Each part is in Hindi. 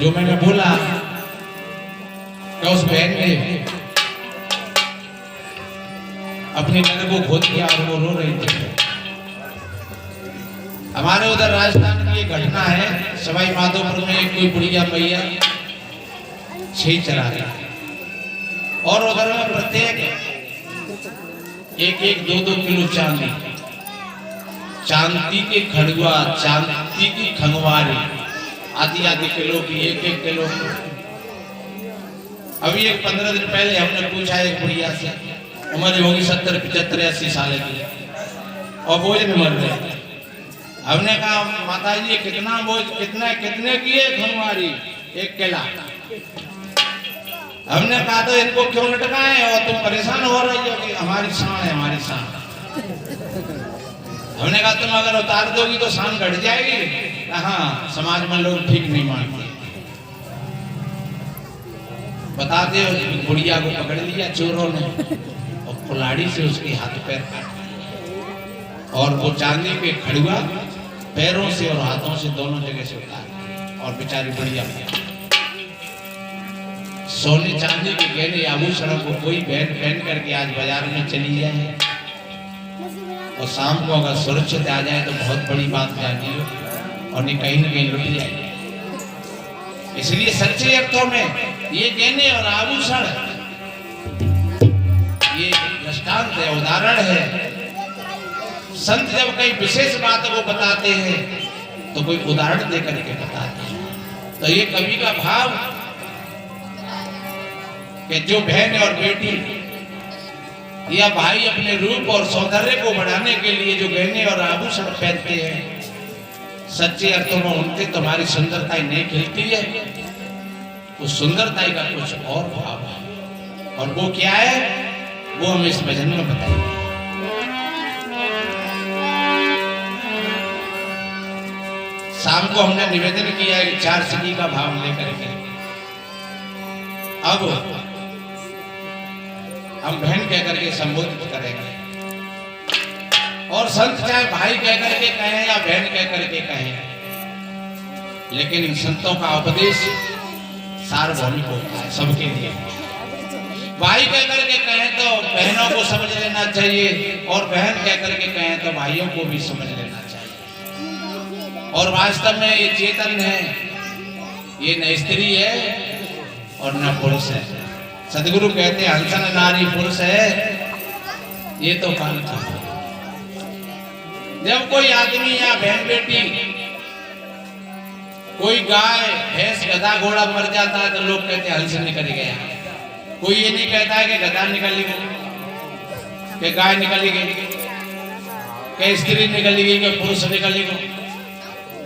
जो मैंने बोला कि उस बहन ने अपने घर को खोद दिया और वो रो रही थी। हमारे उधर राजस्थान की एक घटना है, सवाई माधोपुर में कोई बुढ़िया मैया छह चरा रही और उधर में प्रत्येक एक एक दो दो किलो चांदी, चांदी के खड़ुआ, चांदी की खंगवारी आधी आधी किलो की, एक एक किलो की। अभी एक 15 दिन पहले हमने पूछा एक बुढ़िया से, उम्र होगी 70, 75, 80 साल की और बोझ में मर रहे। हमने कहा माता जी कितना बोझ, कितने की है खंगवारी? 1 किला। हमने कहा तो इनको क्यों लटकाएं और तुम परेशान हो रही हो कि हमारी शान है, हमारी शान। हमने कहा तुम अगर उतार दोगी तो शान घट जाएगी। हाँ, समाज में लोग ठीक नहीं मानते। बताते हो बुढ़िया को पकड़ लिया चोरों ने और कुल्हाड़ी से उसके हाथ पैर काट और वो चांदी के खड़ुआ पैरों से और हाथों से दोनों जगह से उतार और बेचारी बुढ़िया सोने चांदी के गहने आभूषणों को कोई पहन करके आज बाजार में चली जाए और शाम को अगर सुरक्षित आ जाए तो बहुत बड़ी बात जानी हो और नहीं कहीं न कहीं लुट जाए। इसलिए सच्चे अर्थों में ये गहने और आभूषण ये दृष्टांत है, उदाहरण है। संत जब कई विशेष बात को बताते हैं तो कोई उदाहरण देकर के बताते हैं। तो ये कवि का भाव कि जो बहन और बेटी या भाई अपने रूप और सौंदर्य को बढ़ाने के लिए जो गहने और आभूषण पहनते हैं, सच्चे अर्थों में उनसे तुम्हारी सुंदरता नहीं खिलती है। उस सुंदरता का कुछ और भाव है और वो क्या है, वो हम इस भजन में बताएंगे। शाम को हमने निवेदन किया है कि 4 सदी का भाव लेकर के अब हम बहन कहकर के संबोधित करेंगे और संत चाहे भाई कहकर के कहें या बहन कहकर के कहें, लेकिन इन संतों का उपदेश सार्वभौमिक होता है, सबके लिए। भाई कहकर के कहें तो बहनों को समझ लेना चाहिए और बहन कहकर के कहें तो भाइयों को भी समझ लेना चाहिए। और वास्तव में ये चेतन है, ये न स्त्री है और न पुरुष है। सदगुरु कहते हैं हंसन नारी पुरुष है, ये तो काल था। जब कोई आदमी या बहन बेटी, कोई गाय भैंस गधा घोड़ा मर जाता है तो लोग कहते हैं हंस निकल गया। कोई ये नहीं कहता है कि गधा निकल गई, कि गाय निकल गई, कि स्त्री निकल गई, कि पुरुष निकल गया,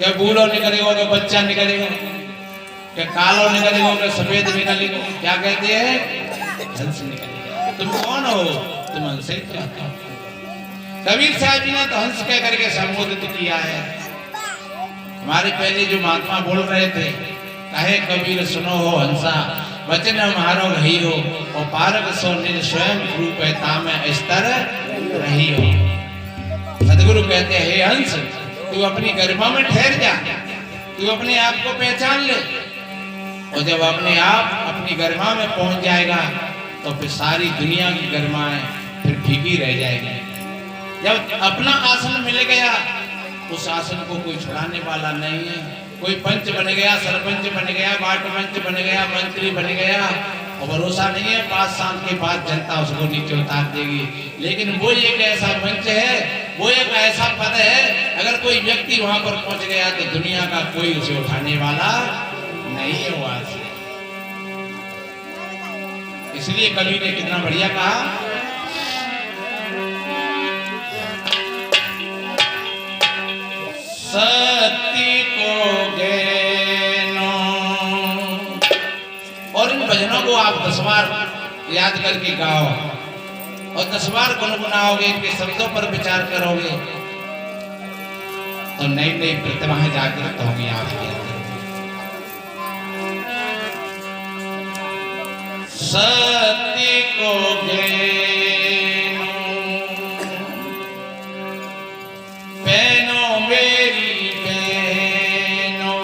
कि बूढ़ो निकलेगा, कि बच्चा निकलेगा, कि कालो निकलेगा, कि सफेद निकलेगा। क्या कहते हैं? हंस निकलेगा। तुम कौन हो? तुम हंस ही तो। कबीर साहब जी ने तो हंस कह करके संबोधित किया है। हमारे पहले जो महात्मा बोल रहे थे, कहे कबीर सुनो हो हंसा, वचन हमारो रही हो और पारक सो निज स्वयं रूप है तामे स्तर रही हो। सदगुरु कहते हैं हे हंस, तू अपनी गरिमा में ठहर जा, तू अपने आप को पहचान ले और जब अपने आप अपनी गरिमा में पहुंच जाएगा तो फिर सारी दुनिया की गरिमाएं फिर फीकी रह जाएगी। जब अपना आसन मिल गया, उस आसन को कोई छुड़ाने वाला नहीं है। कोई पंच बन गया, सरपंच बन गया, वार्ड पंच बन गया, मंत्री बन गया और भरोसा नहीं है 5 साल के बाद जनता उसको नीचे उतार देगी। लेकिन वो एक ऐसा मंच है, वो एक ऐसा पद है, अगर कोई व्यक्ति वहां पर पहुंच गया तो दुनिया का कोई उसे उठाने वाला नहीं है वहां से। इसलिए कवि ने कितना बढ़िया कहा, सती को गैनो। और इन भजनों को आप 10 बार याद करके गाओ और 10 बार गुनगुनाओगे, इनके शब्दों पर विचार करोगे तो नई नई प्रतिभाएं जागृत होंगी आपके अंदर। सती को गैनो बहनो मेरी बहनो,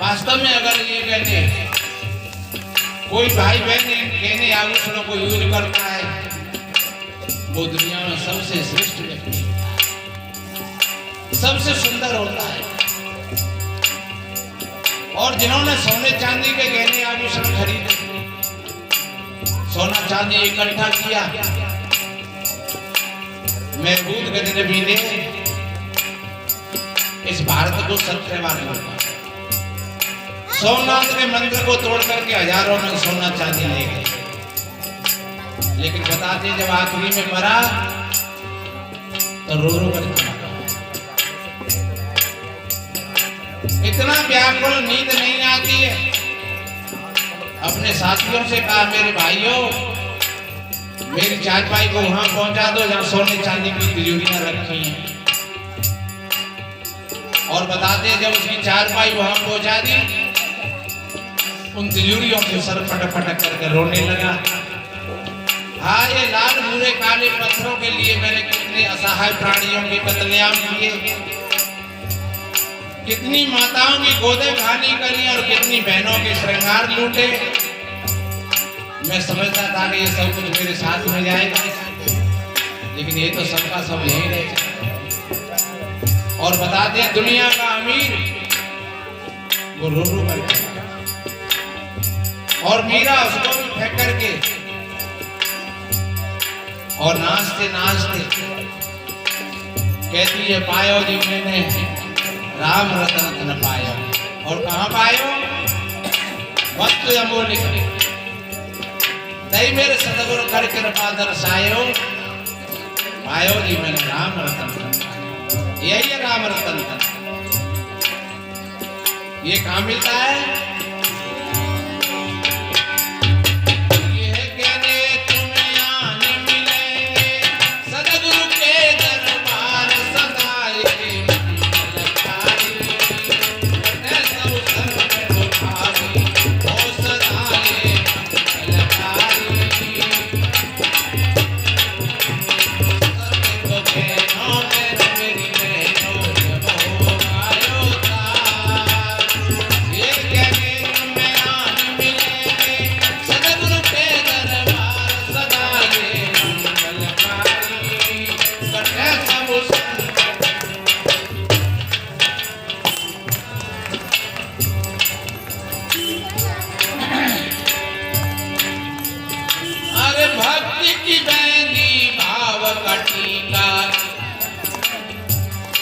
वास्तव में अगर ये कहते कोई भाई बहन कहने आभूषणों को यूज करता है, वो दुनिया में सबसे श्रेष्ठ व्यक्ति, सबसे सुंदर होता है। और जिन्होंने सोने चांदी के गहने आभूषण खरीदे, सोना चांदी इकट्ठा किया, महबूद गजनबी ने इस भारत को सत्यवान होगा। सोमनाथ के मंदिर को तोड़ करके हजारों में सोना चांदी ले गए, लेकिन बताते जब आखिरी में मरा तो रो रो कर मरा। इतना व्याकुल, नींद नहीं आती है। अपने साथियों से कहा, मेरे भाइयों, मेरी चारपाई को वहां पहुंचा दो जहां सोने चांदी की तिजोरियां रखी हैं। और बताते जब उसकी चारपाई वहां पहुंचा दी, उन तिजोरियों के सर फटक फटक करके रोने लगा। हाँ, ये लाल भूरे काले पत्थरों के लिए मैंने कितने असहाय प्राणियों के कत्लेआम किए, कितनी माताओं की गोदें खाली करी और कितनी बहनों के श्रृंगार लूटे। मैं समझता था कि ये सब कुछ मेरे साथ में जाएगा, लेकिन ये तो सबका सब यही रह जाए। और बताते हैं दुनिया का अमीर वो रो रो करके, और मीरा उसको भी फेंक करके, और नाचते नाचते कहती है, पायो जी मैंने राम रतन धन पायो। और कहाँ पायो? वस्तु अमूल्य दई मेरे सतगुरु कर कृपा दर्शायो, पायो जी मैंने राम रतन धन। यही है राम रतन धन। ये कहाँ मिलता है?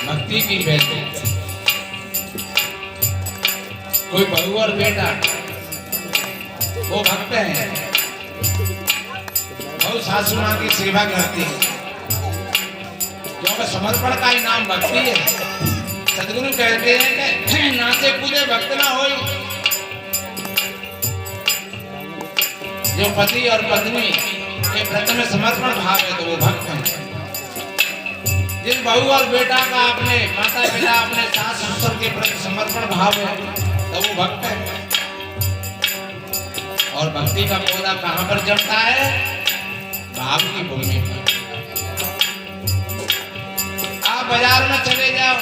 भक्ति की बेटी, कोई बहू और बेटा वो भक्त हैं, बहुत सासू मां की सेवा करती है, क्योंकि समर्पण का ही नाम भक्ति है। सदगुरु कहते हैं कि नाचे कूदे भक्त ना हो। जो पति और पत्नी के प्रति में समर्पण भाव है तो वो भक्त है। जिस बहू और बेटा का अपने माता पिता अपने सास ससुर के प्रति समर्पण भाव है तो वो भक्त है। और भक्ति का पौधा कहाँ पर जमता है? भाव की भूमि पर। आप बाजार में चले जाओ,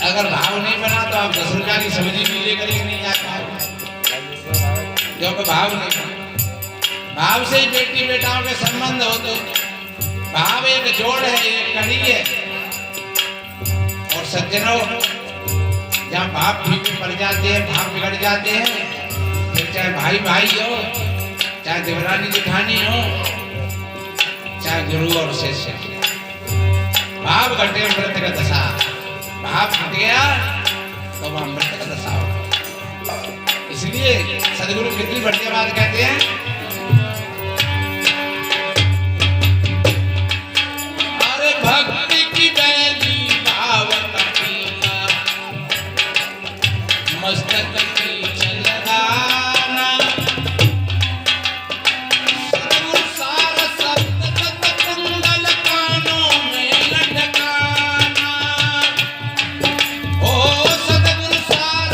अगर भाव नहीं बना तो आप 10 रुपया की सब्जी भी लेकर ही नहीं जा पाओगे, क्योंकि भाव नहीं बना। भाव से ही बेटी बेटाओं के संबंध हो। तो भाव एक जोड़ है, एक कड़ी है। और सज्जनों, जहाँ भाव फीके पड़ जाते हैं, भाव बिगड़ जाते हैं, फिर चाहे भाई भाई हो, चाहे देवरानी जेठानी हो, चाहे गुरु और शिष्य, भाव घटे मृत का दशा। भाव फट गया तो वह मृत का दशा होगा। इसलिए सदगुरु कितनी बढ़िया बात कहते हैं, भक्ति की बैली भाव कटीला, मस्तक की चलगाना, सदगुरु सार सप्त कुंडल कानों में लटकाना। ओ सदगुरु सार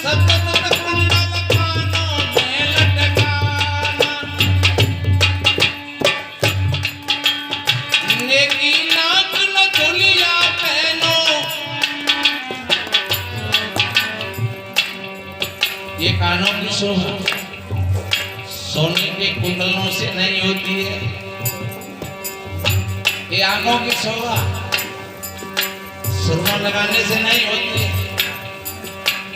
सप्त कुंडल कानों में लटकाना। कानों की शोभा सोने के कुंडलों से नहीं होती है। ये आंखों की शोभा सुरमा लगाने से नहीं होती है।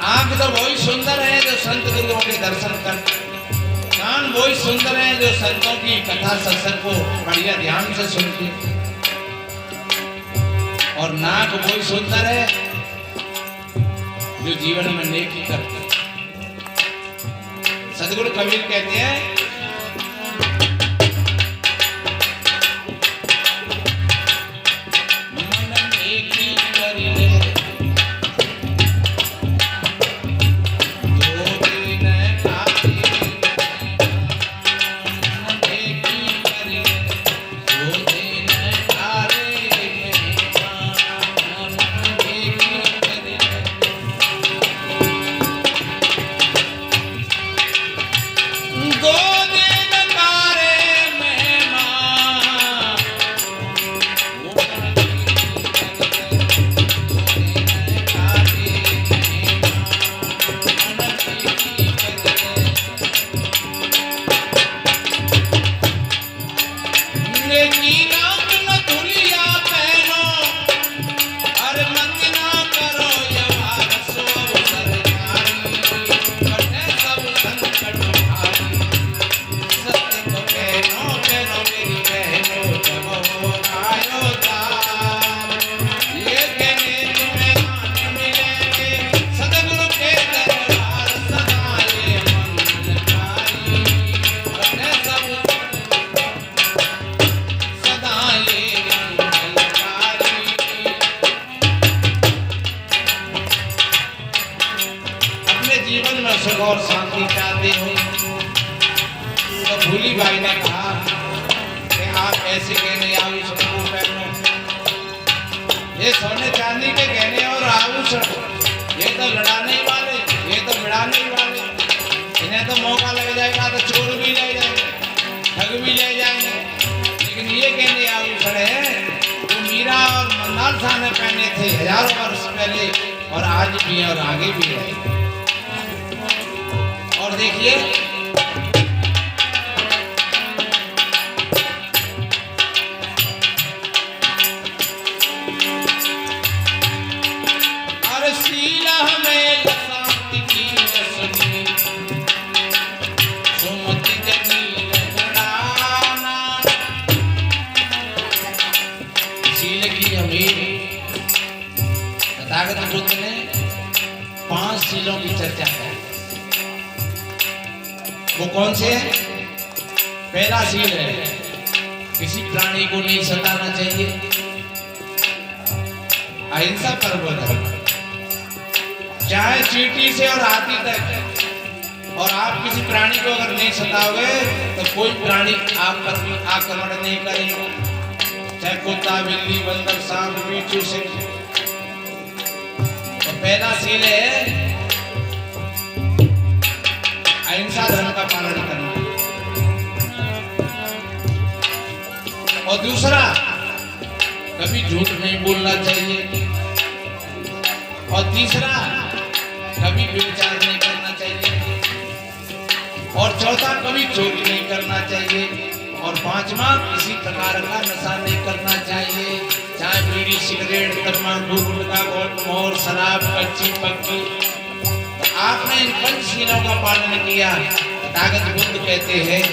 आंख तो वही सुंदर है जो संत गुरुओं के दर्शन करते, कान वही सुंदर है जो संतों की कथा सत्संग को बढ़िया ध्यान से सुनते, और नाक वही सुंदर है जो जीवन में नेकी करते। सदगुरु कबीर कहते हैं सुख और शांति चाहते हो तो भूली भाई ने कहा कि आप ऐसे गहने आभूषण को पहनो, ये सोने चांदी के गहने और आभूषण ये तो लड़ाने ही वाले, ये तो मिड़ाने ही वाले, इन्हें तो मौका लग जाएगा तो चोर भी ले जाएंगे, ठग भी ले जाएंगे। लेकिन ये गहने आभूषण है जो मीरा और मंदाल शाह ने पहने थे हजारों वर्ष पहले, और आज भी और आगे भी है। और देखिए अरे शीला हमें शांति की रसनी सुमति जनी रचनाना, शील की हमें तथागत बुद्ध ने 5 शीलों की चर्चा की। वो कौन से है? पहला शील है किसी प्राणी को नहीं सताना चाहिए, अहिंसा परमो धर्म, चाहे चींटी से और हाथी तक। और आप किसी प्राणी को अगर नहीं सताओगे तो कोई प्राणी आप पर भी आक्रमण नहीं करेगा, चाहे कुत्ता बिल्ली बंदर सांप बिच्छू से। तो पहला शील है अहिंसा धर्म का पालन करना, और दूसरा कभी झूठ नहीं बोलना चाहिए, और तीसरा कभी व्यभिचार नहीं करना चाहिए, और चौथा कभी चोरी नहीं करना चाहिए, और पांचवा किसी प्रकार का नशा नहीं करना चाहिए, चाहे बीड़ी सिगरेट तंबाकू गुटखा मोर शराब कच्ची पक्की। आपने इन 5 शीलों का पालन किया, तथागत बुद्ध कहते हैं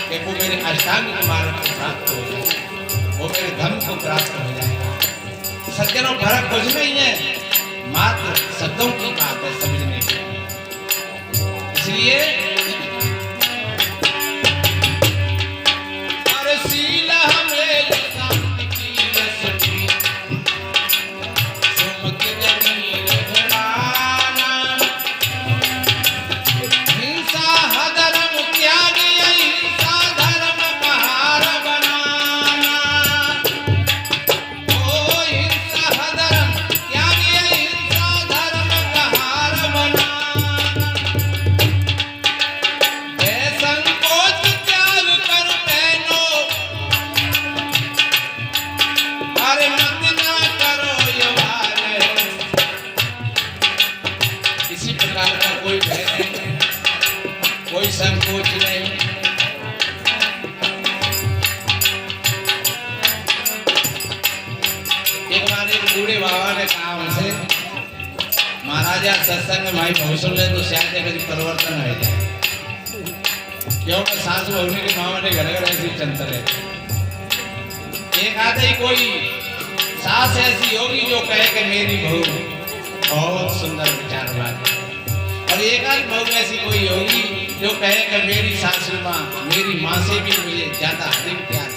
कि वो मेरे अष्टांगिक मार्ग को प्राप्त हो जाएगा, वो मेरे धर्म को प्राप्त हो जाएगा। सज्जनों फर्क कुछ नहीं है, मात्र शब्दों की बात है समझने की। इसलिए अरे शीला हमें शांति की रसनी सुमति जनी रचनाना, हिंसा धर्म त्याग अहिंसा धर्म पहाड़ बनाना। ओ हिंसा धर्म त्याग आज या सत्संग में भाई भविष्य ले तो शायद कभी परिवर्तन हो जाए। क्योंकि सासू होने के मामा ने घर घर ऐसी चलते रहे। एक आधे कोई सास ऐसी होगी जो कहे कि मेरी बहू बहुत सुंदर विचार वाली, और एक आध बहू ऐसी कोई होगी जो कहे कि मेरी सासू माँ मेरी माँ से भी मुझे ज्यादा अधिक प्यार।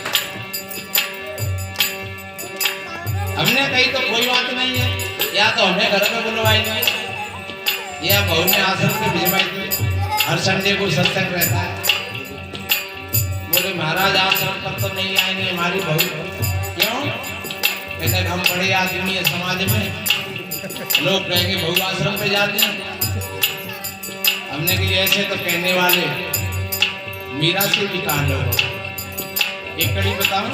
हमने कही तो कोई बात नहीं है, या तो हमें घर में बुलवाई नहीं, या बहू ने आश्रम में भिजवाई थी। हर संडे को सत्संग रहता है। बोले महाराज आश्रम पर तो नहीं आएंगे हमारी बहू। क्यों? कहते हम बड़े आदमी है समाज में, लोग कहेंगे बहू आश्रम पे जाते हैं। हमने कि ऐसे तो कहने वाले मीरा से भी कहा लोग। एक कड़ी बताऊं,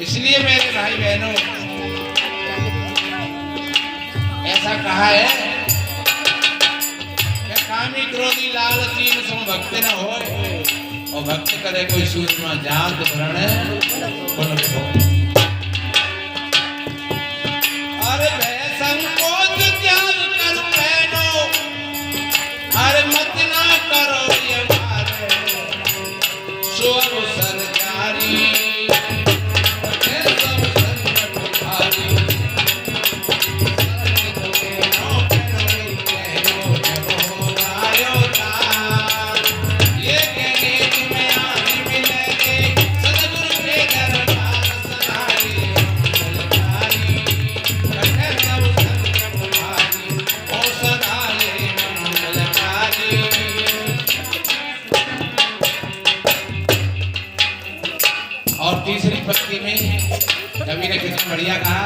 इसलिए मेरे भाई बहनों ऐसा कहा है कि कामी क्रोधी लालची सम भक्त न होए, और भक्त करे कोई सूक्ष्म जात भरण पुन को। अरे भय संकोच त्याग कर बहनों, अरे मत ना करो ये मारे सो अवसर जारी। और तीसरी पंक्ति में कवि ने कितना बढ़िया कहा,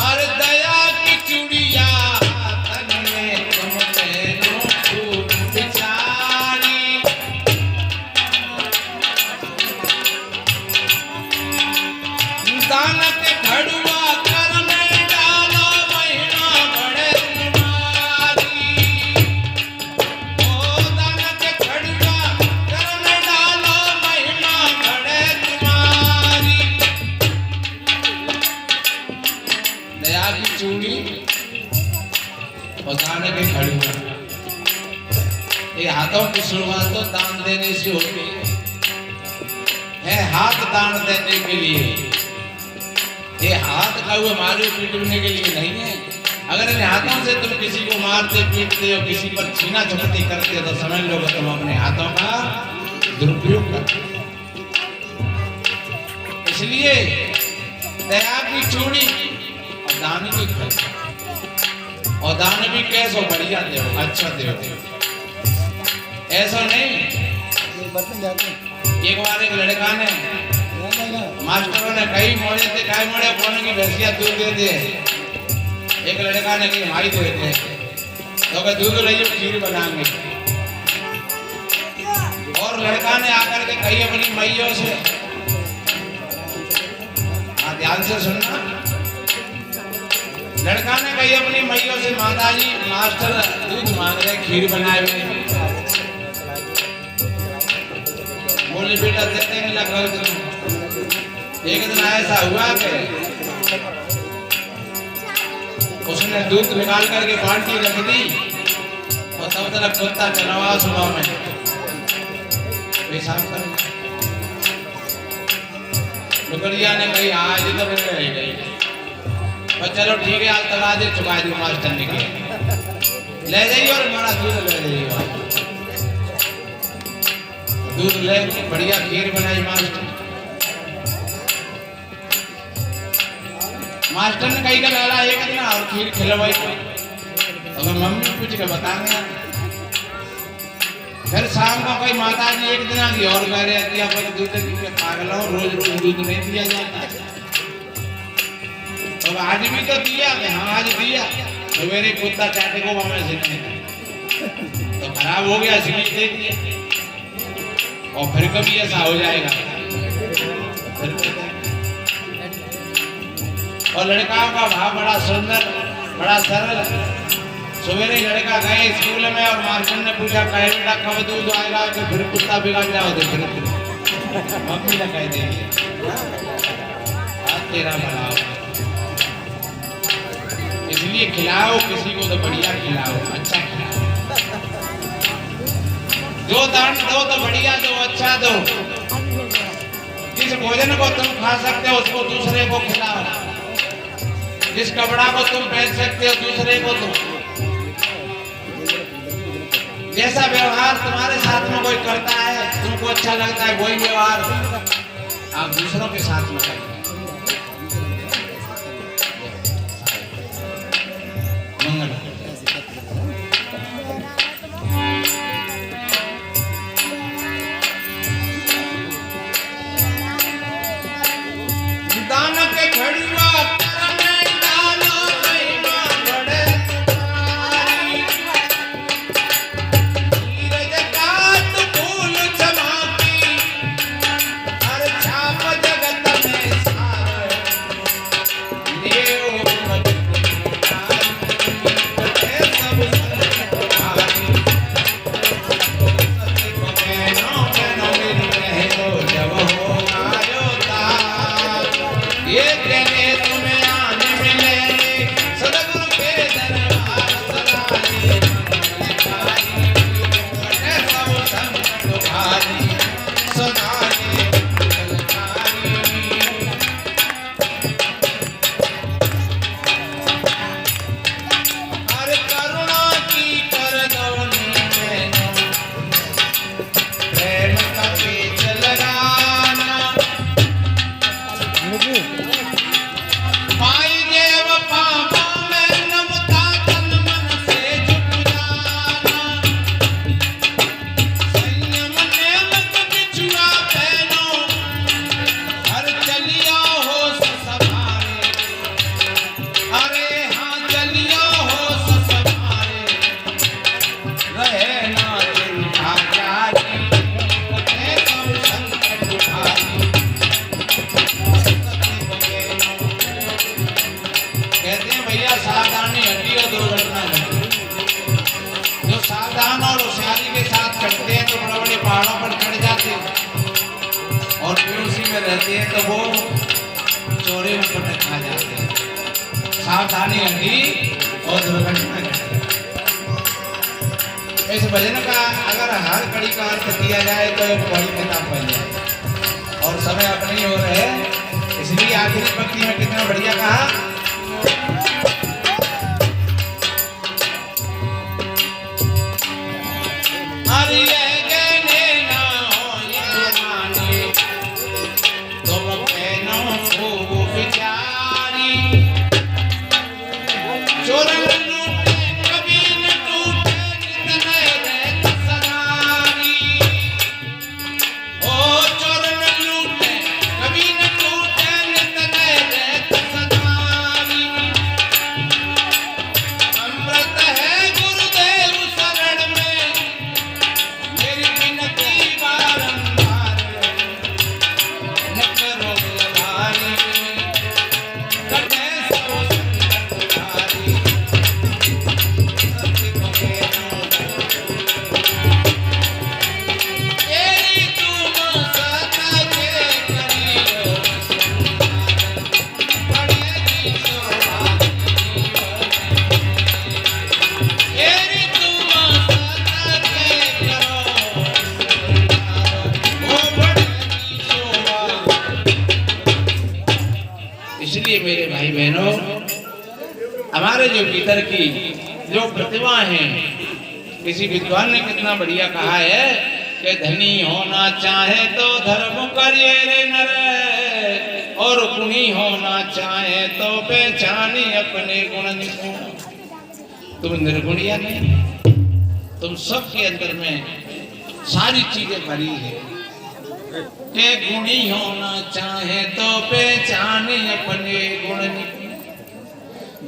और दया की चूड़िया तन में तुम पहनो खूब बिचारी। दान के घड़ुआ चूड़ी और दान के घड़ुआ, ये हाथों की शुरुआत तो दान देने से होती है। हाथ दान देने के लिए ये हाथ का हुआ मारे पीटने के लिए नहीं है। अगर इन हाथों से तुम किसी को मारते पीटते हो, किसी पर छीना झपटी करते हो, तो समझ लो तुम अपने हाथों का दुरुपयोग करते हो। इसलिए दया की चूड़ी और दान की खल, और दान भी कैसो बढ़िया दे, अच्छा दे। ऐसा नहीं। एक बार एक लड़का ने मास्टरों ने कई मोड़े थे, कई मोड़े कौन की भैंसिया दूध दे दे। एक लड़का ने कही माई दे दे, तो कहा दूध लाइए खीर बनाएंगे। और लड़का ने आकर के कही अपनी मैयों से, हाँ ध्यान से सुनना, लड़का ने कही अपनी मैयों से, माताजी मास्टर दूध मांग रहे, खीर बनाए हुए। बोले बेटा दे देंगे लगभग। एक दिन ऐसा हुआ कि उसने दूध निकाल करके बाल्टी रख दी और तब तक कुत्ता चलावा सुबह में पेशाब कर। लुकड़िया ने कही आज तो रह गई, पर चलो ठीक है आज तला दे, चुका दी मास्टर ने किया, ले जाइए और हमारा दूध ले जाइए। दूध ले बढ़िया खीर बनाई मास्टर ने कही का लाला एक दिन और खीर खिलवाई। अगर मम्मी पूछ के बताएंगे। फिर शाम को कोई माता जी एक दिन की और कह रही थी अपन दूध के पागल हो, रोज रोज दूध नहीं दिया जाता। तो आज भी तो दिया, हाँ आज दिया, तो मेरे कुत्ता चाटे को हमें से तो खराब हो गया, इसलिए दे दिया। और फिर कभी ऐसा हो जाएगा। और लड़काओं का भाव बड़ा सुंदर, बड़ा सरल। सवेरे लड़का गए स्कूल में और मास्टर ने पूछा कहे बेटा कब दूध आएगा, कि फिर कुत्ता बिगड़ जाओ तो फिर मम्मी ने कह देंगे तेरा भला। इसलिए खिलाओ किसी को तो बढ़िया खिलाओ, अच्छा खिलाओ। जो दान दो तो बढ़िया दो, अच्छा दो। जिस भोजन को तुम खा सकते हो उसको दूसरे को खिलाओ। जिस कपड़ा को तुम पहन सकते हो दूसरे को दो। जैसा व्यवहार तुम्हारे साथ में कोई करता है, तुमको अच्छा लगता है, वही व्यवहार आप दूसरों के साथ में करें। मंगल। दान के घड़ीवा रहते हैं तो वो चोरी में पटक खा जाते हैं। सावधानी हटी और दुर्घटना घटी। इस भजन का अगर हर कड़ी का अर्थ किया जाए तो एक बड़ी किताब बन जाए। और समय अपनी ओर है, इसलिए आखिरी पंक्ति में कितना बढ़िया कहा, अरे कहने ना हो माने तुम कहनो खूब विचारी, चोरन लूटे कभी न टूटे नितने रहत सदारी। ओ चोरन लूटे कभी न टूटे नितने रहत सदारी। अमृत है गुरुदेव शरण में मेरी विनती बारंबार, न करो उधारी कटे सो संकट भारी। सत्य को कहना तेरी तुम सत के करियो संसार, पड़ेगी शोभा तेरी तुम सत के करो संसार, वो बढ़ेगी शोभा। इसलिए मेरे भाई बहनों, हमारे जो भीतर की जो प्रतिभा है, किसी विद्वान ने कितना बढ़िया कहा है कि धनी होना चाहे तो धर्म करिए रे नर, और गुणी होना चाहे तो पहचाने अपने गुण निपुण। तुम निर्गुणिया नहीं, तुम सबके अंदर में सारी चीजें भरी है। के गुणी होना चाहे तो पहचाने अपने गुण निपुण,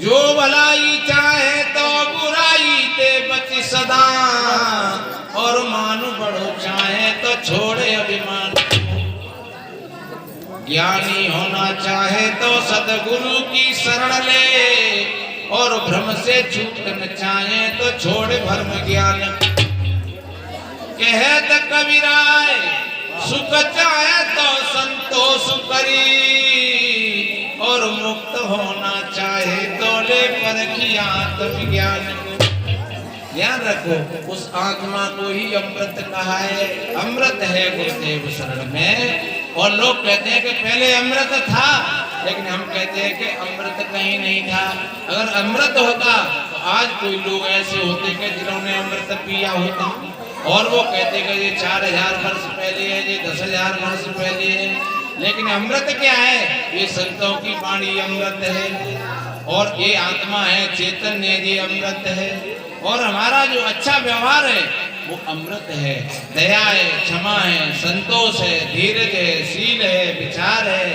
जो भलाई चाहे तो बुराई ते बच सदा, और मान बढ़ो चाहे तो छोड़े अभिमान। ज्ञानी होना चाहे तो सदगुरु की शरण ले, और भ्रम से छूटना चाहे तो छोड़े भ्रम ज्ञान। कहत कबीराय सुख चाहे तो संतोष करी, और मुक्त होना चाहे तो ले परखी आत्मज्ञान। ध्यान रखो, उस आत्मा को ही अमृत कहा है। अमृत है गुरुदेव शरण में। और लोग कहते हैं कि पहले अमृत था, लेकिन हम कहते हैं कि अमृत कहीं नहीं था। अगर अमृत होता तो आज कोई लोग ऐसे होते कि जिन्होंने अमृत पिया होता, और वो कहते कि ये 4000 वर्ष पहले है, ये 10,000 वर्ष पहले है। लेकिन अमृत क्या है? ये संतों की वाणी अमृत है, और ये आत्मा है चैतन्य, ये अमृत है। और हमारा जो अच्छा व्यवहार है वो अमृत है। दया है, क्षमा है, संतोष है, धीरज है, शील है, विचार है,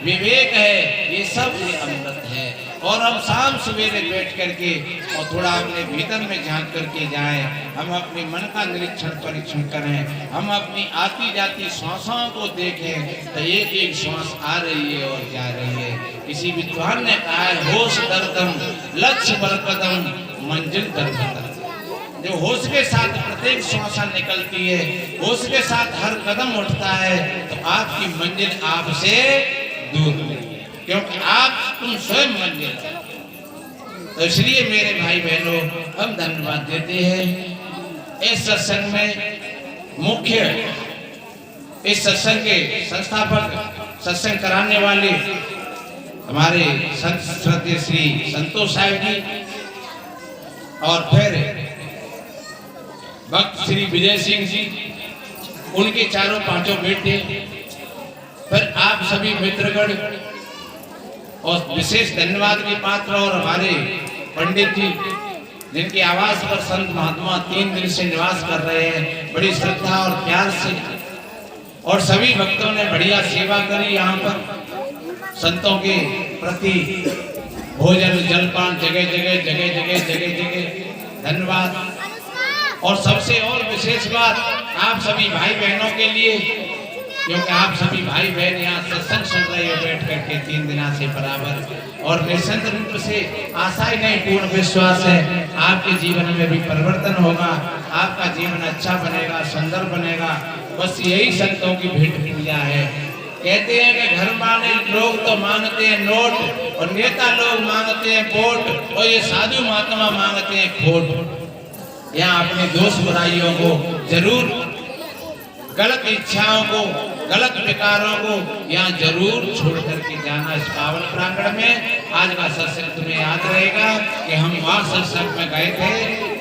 विवेक है, ये सब ये अमृत है। और हम शाम सवेरे बैठ करके और थोड़ा अपने भीतर में झांक करके जाएं, हम अपने मन का निरीक्षण परीक्षण करें, हम अपनी आती जाती श्वासों को देखें तो एक एक श्वास आ रही है और जा रही है। किसी विद्वान ने कहा है, होश दरदम लक्ष्य पर कदम मंजिल दर कदम। जो होश के साथ प्रत्येक श्वास निकलती है, होश के साथ हर कदम उठता है, तो आपकी मंजिल आपसे दूर नहीं है, क्योंकि आप तुम स्वयं मंजिल। तो इसलिए मेरे भाई बहनों, हम धन्यवाद देते हैं इस सत्संग में मुख्य, इस सत्संग के संस्थापक, सत्संग कराने वाले हमारे संत श्रद्धेय श्री संतोष साहिब जी, और फिर भक्त श्री विजय सिंह जी, उनके चारों पांचों बेटे, फिर आप सभी मित्रगण, और विशेष धन्यवाद के पात्र और हमारे पंडित जी, जिनके आवास पर संत महात्मा 3 दिन से निवास कर रहे हैं बड़ी श्रद्धा और प्यार से। और सभी भक्तों ने बढ़िया सेवा करी यहाँ पर, संतों के प्रति भोजन जलपान जगह जगह जगह जगह जगह जगह धन्यवाद। और सबसे और विशेष बात आप सभी भाई बहनों के लिए, क्योंकि आप सभी भाई बहन यहाँ सत्संग सुन रहे हो बैठ करके 3 दिन से बराबर, और निश्चित रूप से आशा ही नहीं पूर्ण विश्वास है आपके जीवन में भी परिवर्तन होगा, आपका जीवन अच्छा बनेगा, सुंदर बनेगा। बस यही संतों की भेंट पूजा है। कहते हैं कि घर वाले लोग तो मांगते हैं नोट, और नेता लोग मांगते हैं वोट, और ये साधु महात्मा मांगते हैं खोट। यहाँ अपने दोस्त बुराइयों को जरूर, गलत इच्छाओं को गलत विकारों को यहाँ जरूर छोड़ करके जाना। इस पावन प्रांगण में आज का सत्संग तुम्हें याद रहेगा कि हम वहाँ सत्संग में गए थे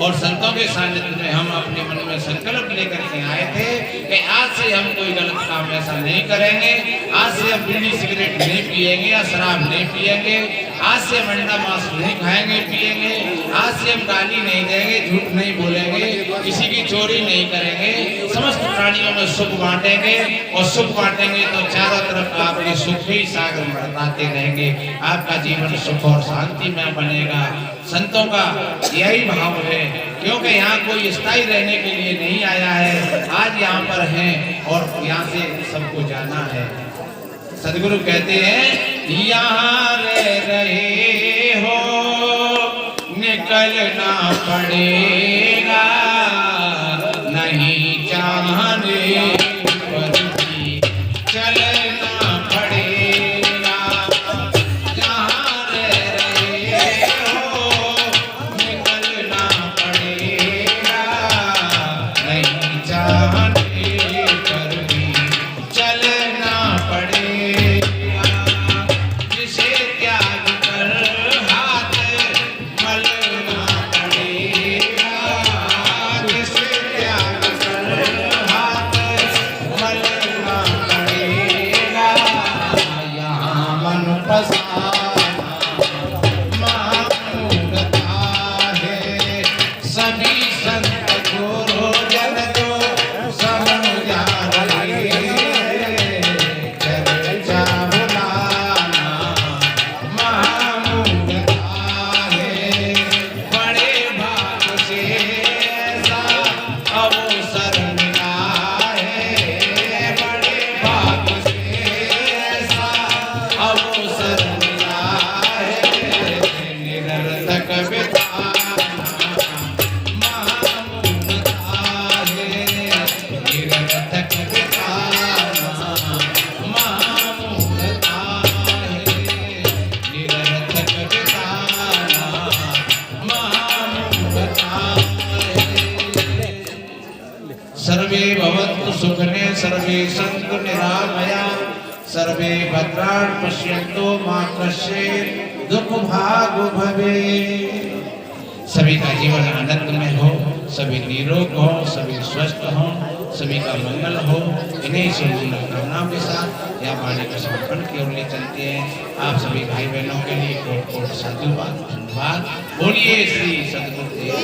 और संतों के सानिध्य में हम अपने मन में संकल्प लेकर के आए थे कि आज से हम कोई गलत काम ऐसा नहीं करेंगे, आज से हम बीड़ी सिगरेट नहीं पिएंगे या शराब नहीं पिएंगे, आज से हम अंडा मांस नहीं खाएंगे पिएंगे, आज से हम गाली नहीं देंगे, झूठ नहीं बोलेंगे, किसी की चोरी नहीं करेंगे, समस्त प्राणियों में सुख बांटेंगे और सुख बांटेंगे तो चारों तरफ आपके सुख ही सागर बढ़ाते रहेंगे, आपका जीवन सुख और शांति में बनेगा। संतों का यही भाव है, क्योंकि यहाँ कोई स्थायी रहने के लिए नहीं आया है, आज यहाँ पर हैं और यहाँ से सबको जाना है। सदगुरु कहते हैं यहाँ रह रहे हो निकलना पड़ेगा, नहीं चाहने पर भी चलना पड़ेगा। यहाँ रह रहे हो निकलना पड़ेगा, नहीं चाहने पर भी चलना पड़ेगा। जिसे त्याग कर हाथ मलना पड़ेगा, जिसे त्याग कर हाथ मलना पड़ेगा। यहाँ मन पसाना मामूलता है, सभी संत गुरु जन को समझा रहे, चर्चा बुलाना मामूलता है। बड़े भाग से ऐसा अवसर मिला है, बड़े भाग से ऐसा अवसर मिला है। निरर्थक बिताना मामूलता है, निरर्थक बिताना मामूलता है, निरर्थक बिताना मामूलता है। सर्वे भवन्तु सुखिने सर्वे सन्तु निरामया, सर्वे भद्राणि पश्यन्तु मा कश्चित् दुःखभाग् भवेत्। सभी का जीवन आनंद में हो, सभी निरोग हो, सभी स्वस्थ हो, सभी का मंगल हो। इन्हीं शुभकामनाओं के साथ यह वाणी का समर्पण की ओर ले चलते हैं। आप सभी भाई बहनों के लिए कोट कोट साधुवाद धन्यवाद। बोलिए श्री सद्गुरुदेव।